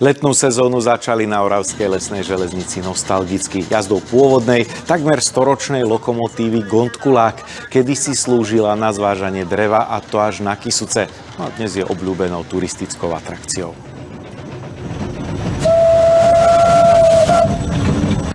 Letnú sezónu začali na Oravskej lesnej železnici nostalgicky jazdou pôvodnej, takmer storočnej lokomotívy Gondkulák. Kedysi slúžila na zvážanie dreva a to až na Kysuce. No a dnes je obľúbenou turistickou atrakciou.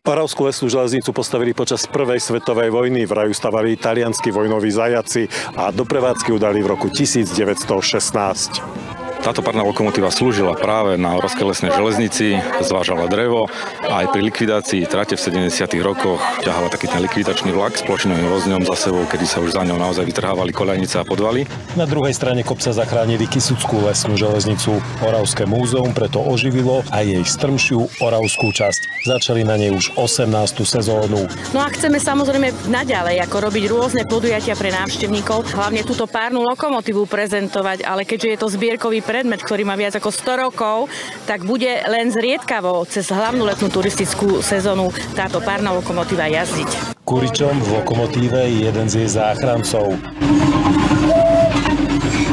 Oravskú lesnú železnicu postavili počas prvej svetovej vojny. Vraj stavali talianski vojnoví zajaci a do prevádzky udali v roku 1916. Táto parná lokomotíva slúžila práve na Oravskej lesnej železnici, zvážala drevo a aj pri likvidácii trate v 70. rokoch ťahala taký ten likvidačný vlak s plošinovým vozňom za sebou, kedy sa už za ňou naozaj vytrhávali koľajnice a podvaly. Na druhej strane kopca zachránili Kysuckú lesnú železnicu. Oravské múzeum preto oživilo aj jej strmšiu oravskú časť. Začali na nej už 18. sezónu. No a chceme samozrejme naďalej ako robiť rôzne podujatia pre návštevníkov, hlavne túto párnu lokomotívu prezentovať, ale keďže je to zbierkový predmet, ktorý má viac ako 100 rokov, tak bude len zriedkavo cez hlavnú letnú turistickú sezónu táto párna lokomotíva jazdiť. Kuričom v lokomotíve je jeden z jej záchrancov.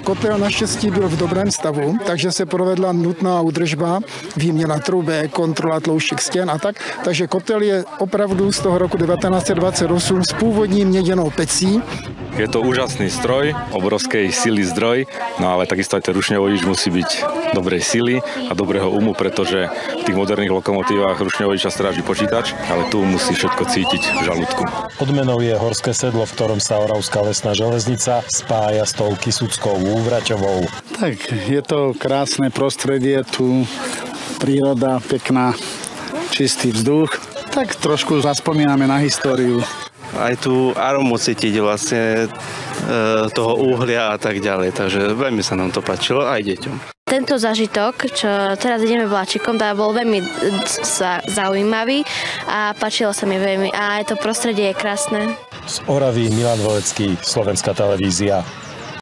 Kotel naštěstí byl v dobrém stavu, takže se provedla nutná údržba, výměna trubek, kontrola tlouštěk stěn a tak. Takže kotel je opravdu z toho roku 1928 s původní měděnou pecí. Je to úžasný stroj, obrovskej sily zdroj, no ale takisto aj ten rušňovodič musí byť dobrej sily a dobrého umu, pretože v tých moderných lokomotívach rušňovodiča stráži počítač, ale tu musí všetko cítiť v žalúdku. Odmenou je horské sedlo, v ktorom sa Oravská lesná železnica spája s tou Kysuckou Úvraťovou. Tak, je to krásne prostredie, tu príroda pekná, čistý vzduch, tak trošku zaspomíname na históriu. Aj tú aromu cítiť vlastne toho uhlia a tak ďalej, takže veľmi sa nám to páčilo aj deťom. Tento zážitok, čo teraz ideme vláčikom, bol veľmi zaujímavý a páčilo sa mi veľmi a aj to prostredie je krásne. Z Oravy Milan Volecký, Slovenská televízia.